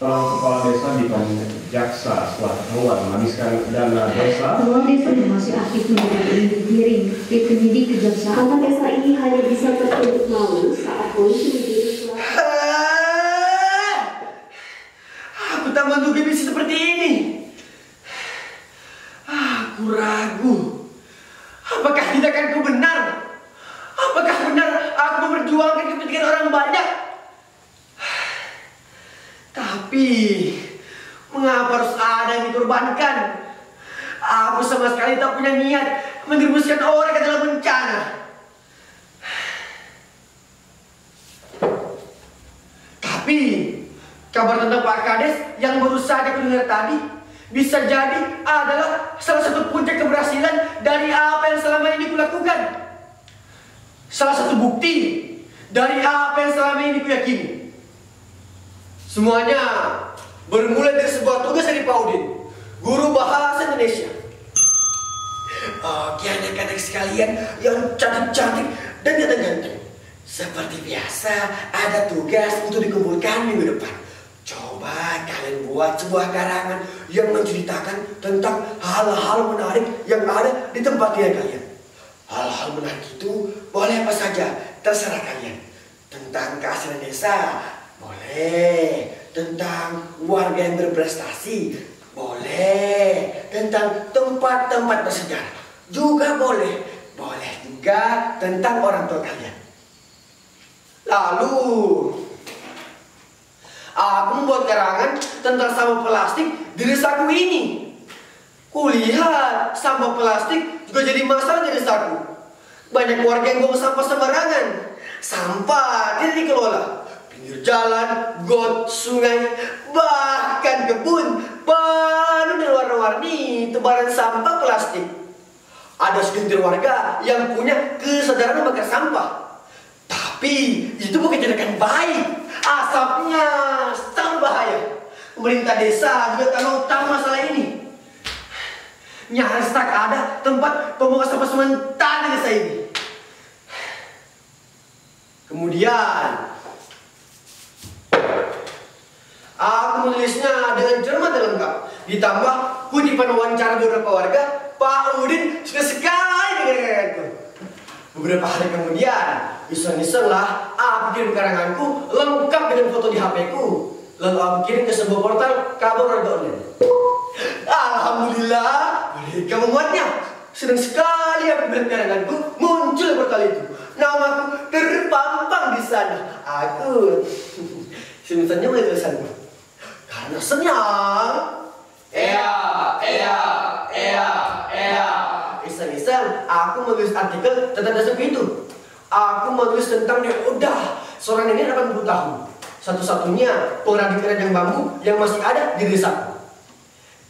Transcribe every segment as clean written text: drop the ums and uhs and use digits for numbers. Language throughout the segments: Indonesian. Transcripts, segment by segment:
Seorang kepala desa dipanggil jaksa setelah ketahuan menghabiskan dana desa. Ketua desa yang masih aktif menjadi digiring ke penyidik kejaksaan. Kepala desa ini hanya bisa bertunduk malu saat polisi mengirim surat. Aku tak menduga bisa seperti ini. Aku ragu. Apakah tindakanku benar? Apakah benar aku memperjuangkan kepentingan orang banyak? Tapi mengapa harus ada yang dikorbankan? Aku sama sekali tak punya niat menjerumuskan orang ke dalam bencana. Tapi kabar tentang Pak Kades yang baru saja kudengar tadi bisa jadi adalah salah satu puncak keberhasilan dari apa yang selama ini kulakukan. Salah satu bukti dari apa yang selama ini kuyakini. Semuanya bermula dari sebuah tugas dari Pak Udin, guru bahasa Indonesia. Oke anak-anak sekalian yang cantik-cantik dan ganteng-ganteng. Seperti biasa ada tugas untuk dikumpulkan minggu depan. Coba kalian buat sebuah karangan yang menceritakan tentang hal-hal menarik yang ada di tempat tinggal kalian. Hal-hal menarik itu boleh apa saja, terserah kalian. Tentang keaslian desa, boleh. Tentang warga yang berprestasi, boleh. Tentang tempat-tempat bersejarah, juga boleh. Boleh juga tentang orang tua kalian. Lalu aku membuat karangan tentang sampah plastik di desaku ini. Kulihat sampah plastik juga jadi masalah di desaku. Banyak warga yang buang sampah sembarangan. Sampah tidak dikelola. Pinggir jalan, got, sungai, bahkan kebun penuh dan warna-warni tebaran sampah plastik. Ada segelintir warga yang punya kesadaran membakar sampah. Tapi itu bukan tindakan baik. Asapnya sangat bahaya. Pemerintah desa juga tahu masalah ini. Nyaris tak ada tempat pembuangan sampah sementara di desa ini. Kemudian aku menulisnya dengan cermat dan lengkap. Ditambah kutipan wawancara beberapa warga. Pak Udin suka sekali dengan karanganku. Beberapa hari kemudian, iseng-iseng lah aku kirim karanganku lengkap dengan foto di HP-ku. Lalu aku kirim ke sebuah portal kabar warga online. Alhamdulillah, mereka memuatnya. Senang sekali aku melihat karanganku muncul di portal itu. Namaku terpampang di sana. Aku senyum-senyum oleh tulisanku. Karena senang. Iseng-iseng aku menulis artikel tentang desaku itu. Aku menulis tentang Udah, seorang nenek 80 tahun. Satu-satunya pengrajin keranjang bambu yang masih ada di desaku.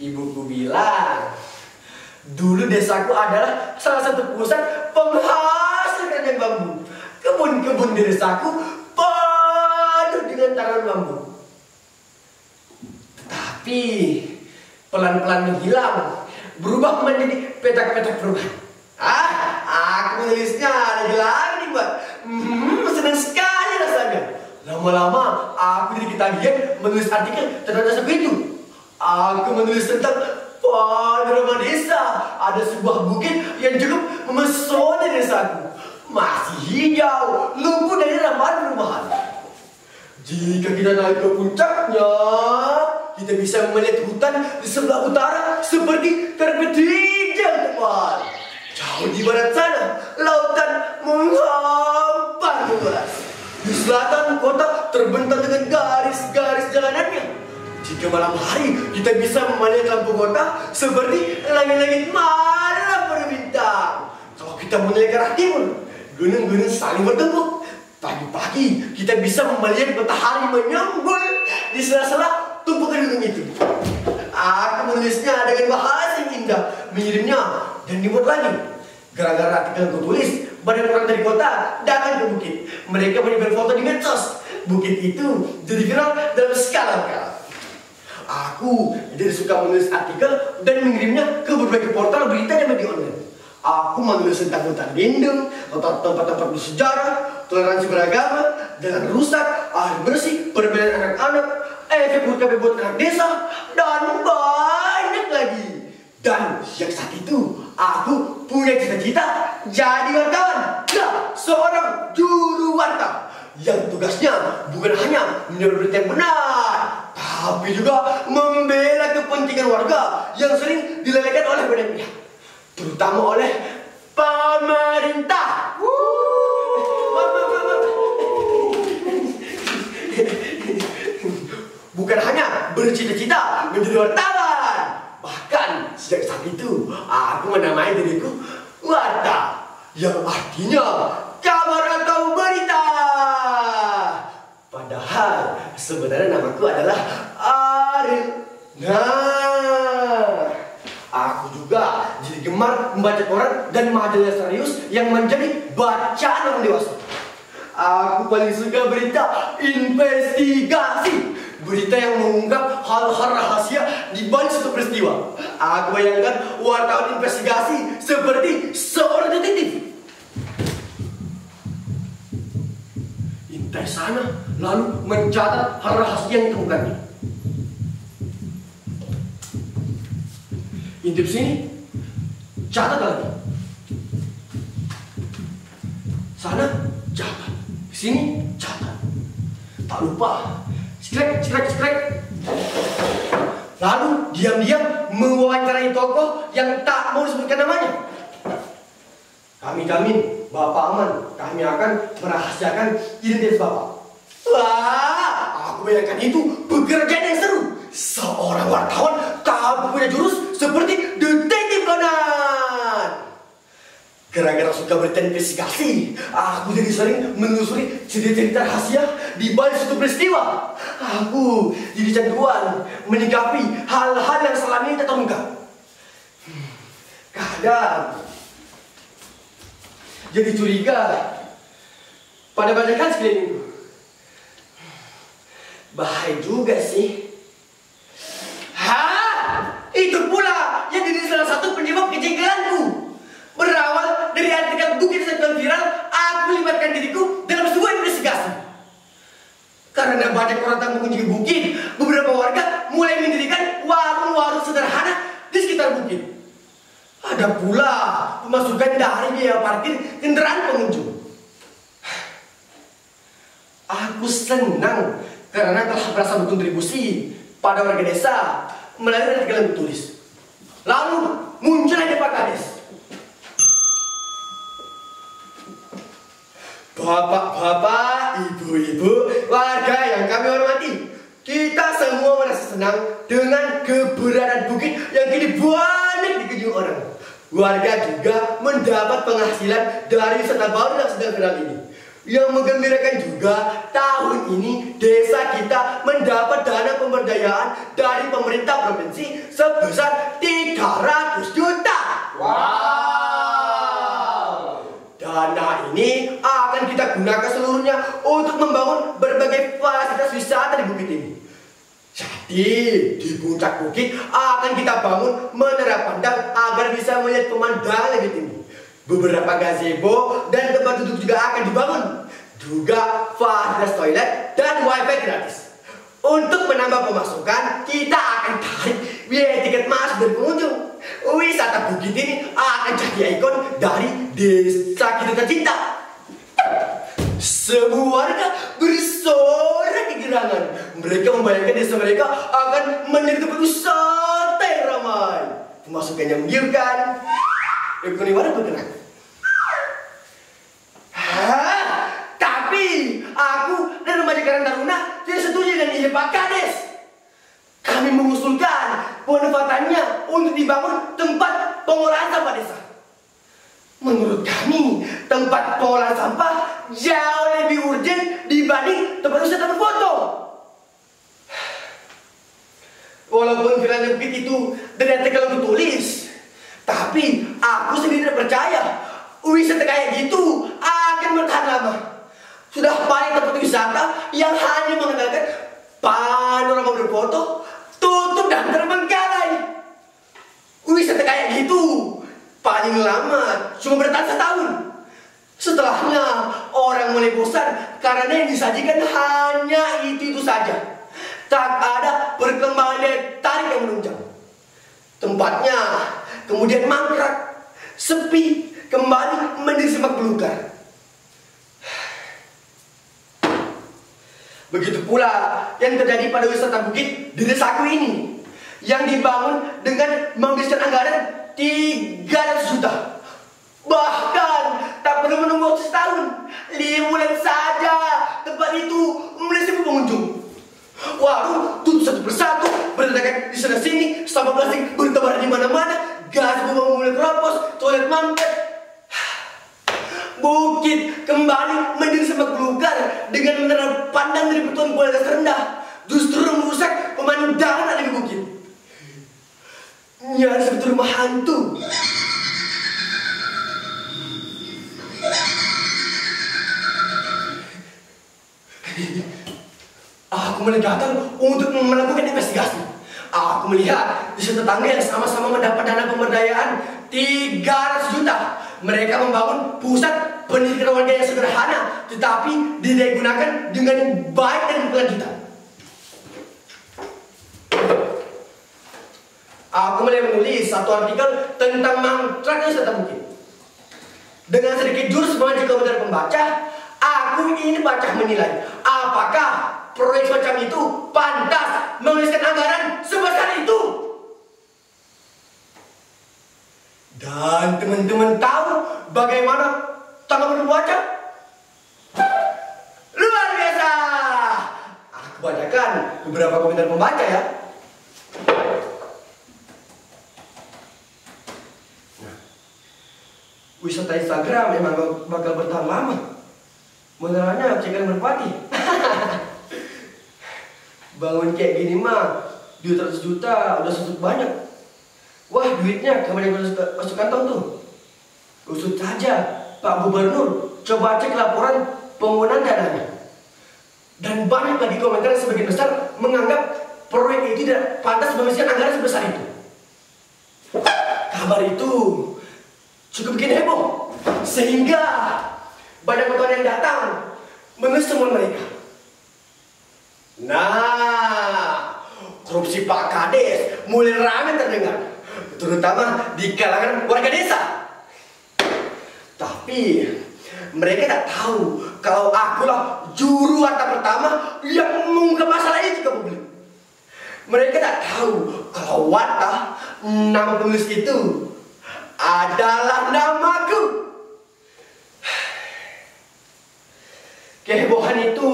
Ibuku bilang, dulu desaku adalah salah satu pusat penghasil keranjang bambu. Kebun-kebun di desaku penuh dengan tanaman bambu. Tetapi pelan-pelan menghilang, berubah menjadi petak-petak perubahan. Aku menulisnya lagi-lagi nih, Mbak. Senang sekali rasanya. Lama-lama aku jadi ketagihan menulis artikel tentang desaku itu. Aku menulis tentang panorama desa. Ada sebuah bukit yang cukup memesona desaku. Masih hijau, lumpuh dari ramalan perumahan. Jika kita naik ke puncaknya, kita bisa melihat hutan di sebelah utara seperti karpet hijau tebal. Jauh di barat sana, lautan menghampar luas. Di selatan kota terbentang dengan garis-garis jalanannya. Jika malam hari, kita bisa melihat lampu kota seperti langit-langit malam berbintang. Kalau kita menilai ke arah timur, gunung-gunung saling bertemu. Pagi-pagi kita bisa melihat matahari menyembul di sela-sela tumpukan gunung itu. Aku menulisnya dengan bahasa yang indah, mengirimnya dan dibuat lagi. Gara-gara artikel yang kutulis, banyak orang dari kota datang ke bukit. Mereka menyebar foto di medsos. Bukit itu jadi viral dalam skala. Aku jadi suka menulis artikel dan mengirimnya ke berbagai portal berita dan media online. Aku menulis tentang hutan lindung, tempat-tempat bersejarah, toleransi beragama, jalan rusak, air bersih, perbedaan anak-anak, efek buat anak desa, dan banyak lagi. Dan yang saat itu aku punya cita-cita jadi wartawan, ya, seorang juru warta yang tugasnya bukan hanya menyebar berita yang benar, tapi juga membela kepentingan warga yang sering dilewatkan oleh banyak pihak, terutama oleh pemerintah. Bukan hanya bercita-cita menjadi wartawan, bahkan sejak saat itu aku menamai diriku warta, yang artinya kabar atau berita. Padahal sebenarnya namaku adalah Ariel. Nah, aku juga jadi gemar membaca koran dan majalah serius yang menjadi bacaan orang dewasa. Aku paling suka berita investigasi, berita yang mengungkap hal-hal rahasia di balik suatu peristiwa. Aku bayangkan wartawan investigasi seperti seorang detektif. Intai sana, lalu mencatat hal rahasia yang ditemukannya. Intip sini, catat lagi. Sana, catat. Sini, catat. Tak lupa, skrek. Lalu diam-diam mewawancarai tokoh yang tak mau disebutkan namanya. Kami jamin, Bapak aman. Kami akan merahasiakan identitas Bapak. Wah, aku bayangkan itu pekerjaan yang seru. Seorang wartawan tak punya jurus seperti detektif Conan. Gara-gara suka berita investigasi, aku jadi sering menelusuri cerita-cerita rahasia di balik suatu peristiwa. Aku jadi canduan menyikapi hal-hal yang selama ini tak terungkap. Kadang jadi curiga pada bajakan sekelilingku. Bahaya juga sih. Itu pula yang jadi salah satu penyebab kejengkelanku. Berawal dari artikel buku yang sedang viral, aku libatkan diriku dalam sebuah investigasi. Karena banyak orang tak mengunjungi bukit, beberapa warga mulai mendirikan warung-warung sederhana di sekitar bukit. Ada pula pemasukan dari biaya parkir kendaraan pengunjung. Aku senang karena telah berhasil berkontribusi pada warga desa melalui artikel yang ditulis. Lalu muncullah Pak Kades. Bapak-bapak, ibu-ibu, warga yang kami hormati, kita semua merasa senang dengan keberadaan bukit yang kini banyak dikunjungi orang. Warga juga mendapat penghasilan dari wisata baru yang sedang viral ini. Yang menggembirakan juga, tahun ini desa kita mendapat dana pemberdayaan dari pemerintah provinsi sebesar 300 juta. Wow! Dana ini akan kita gunakan seluruhnya untuk membangun berbagai fasilitas wisata di bukit ini. Jadi, di puncak bukit akan kita bangun menara pandang agar bisa melihat pemandangan lebih tinggi. Beberapa gazebo dan tempat duduk juga akan dibangun. Juga fasilitas toilet dan wifi gratis. Untuk menambah pemasukan, kita akan tarik biaya tiket masuk dari pengunjung. Wisata bukit ini akan jadi ikon dari desa kita tercinta. Semua warga bersorak kegirangan. Mereka membayangkan desa mereka akan menjadi tempat wisata yang ramai. Pemasukannya menggiurkan, ekonomi warga bergerak. Tapi aku dan remaja Karang Taruna tidak setuju dengan ide Pak Kades. Kami mengusulkan pemanfaatannya untuk dibangun tempat pengolahan sampah desa. Menurut kami, tempat pengolahan sampah jauh lebih urgent dibanding tempat wisata berfoto. Walaupun viral bukit itu dari artikel yang tulis, tapi aku sendiri tidak percaya wisata kayak gitu akan bertahan lama. Sudah banyak tempat wisata yang hanya mengandalkan panorama berfoto, tutup dan terbengkalai. Wisata kayak gitu paling lama cuma bertahan setahun. Setelahnya orang mulai bosan karena yang disajikan hanya itu saja. tak ada perkembangan daya tarik yang menunjang. Tempatnya kemudian mangkrak, sepi, kembali menjadi semak belukar. Begitu pula yang terjadi pada wisata bukit di desaku ini, yang dibangun dengan menghabiskan anggaran 300 juta. Bahkan tak perlu menunggu waktu setahun, 5 bulan saja tempat itu menyusup pengunjung. Warung tutup satu persatu, berdatangan di sana sini, sampah plastik bertebaran di mana-mana, gas buang mulai keropos, toilet mampet. Bukit kembali menjadi semak belukar dengan menara pandang dari beton kualitas rendah, justru merusak pemandangan ada di bukit. Nyaris seperti rumah hantu. Aku mulai datang untuk melakukan investigasi. Aku melihat di tetangga yang sama-sama mendapat dana pemberdayaan 300 juta. Mereka membangun pusat pendidikan warga yang sederhana, tetapi digunakan dengan baik dan berkelanjutan. Aku mulai menulis satu artikel tentang mangkraknya wisata bukit. Dengan sedikit jurus mengajak komentar pembaca, aku ingin baca menilai apakah proyek semacam itu pantas menghabiskan anggaran sebesar itu. Dan teman-teman tahu bagaimana tanggapan pembaca? Luar biasa. Aku bacakan beberapa komentar pembaca ya. Wisata Instagram memang bakal bertahan lama. Modalnya cekan merpati. Bangun kayak gini mah 200 juta udah susut banyak. Wah, duitnya kembali masuk kantong tuh. Usut saja Pak Gubernur, coba cek laporan penggunaan dananya. Dan banyak lagi komentar yang sebagian besar menganggap proyek itu tidak pantas menghabiskan anggaran sebesar itu. Kabar itu cukup bikin heboh, sehingga banyak wartawan yang datang menulis temuan mereka. Nah, korupsi Pak Kades mulai ramai terdengar, terutama di kalangan warga desa. Tapi mereka tak tahu kalau akulah juru watak pertama yang mengungkap masalah itu ke publik. Mereka tak tahu kalau Watta, nama penulis itu, adalah namaku. Kehebohan itu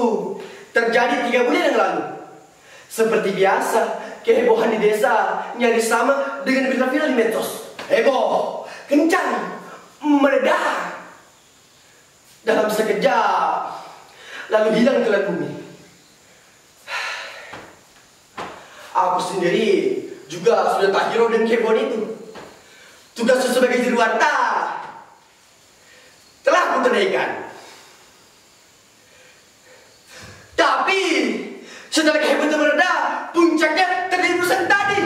terjadi 3 bulan yang lalu. Seperti biasa, kehebohan di desa nyaris sama dengan berita viral di medsos. Heboh, kencang, meledak. Dalam sekejap, lalu hilang ke langit bumi. Aku sendiri juga sudah tak hirau dan kehebohan itu. Tugasku sebagai juru watta telah kutunaikan. Tapi setelah kehebohan itu mereda, puncaknya terjadi urusan tadi.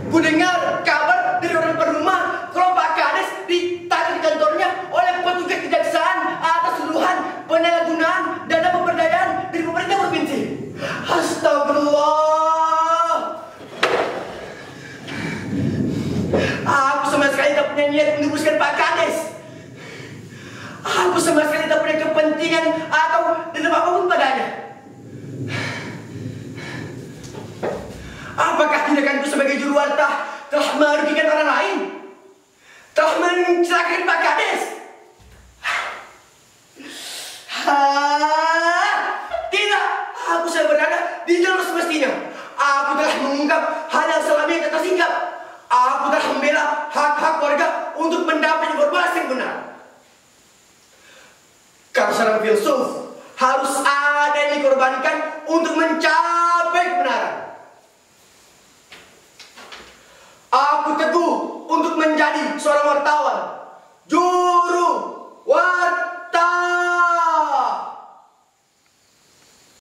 Ku dengar kabar dari orang perumah kalau Pak Kades ditarik di kantornya oleh petugas kejaksaan atas tuduhan penyalahgunaan dana pemberdayaan dari pemerintah provinsi. Astagfirullah. Aku sama sekali tak punya niat meneruskan Pak Kades. Aku sama sekali tak punya kepentingan atau dendam apapun padanya. Apakah tindakanku sebagai juru watta telah merugikan orang lain? Telah mencelakakan Pak Kades? Tidak, aku sedang berada di jalur semestinya. Aku telah mengungkap hal yang selama ini tersingkap. Aku telah membela hak-hak warga untuk mendapat informasi yang benar. Karena seorang filsuf harus ada yang dikorbankan untuk mencapai kebenaran. Aku teguh untuk menjadi seorang wartawan.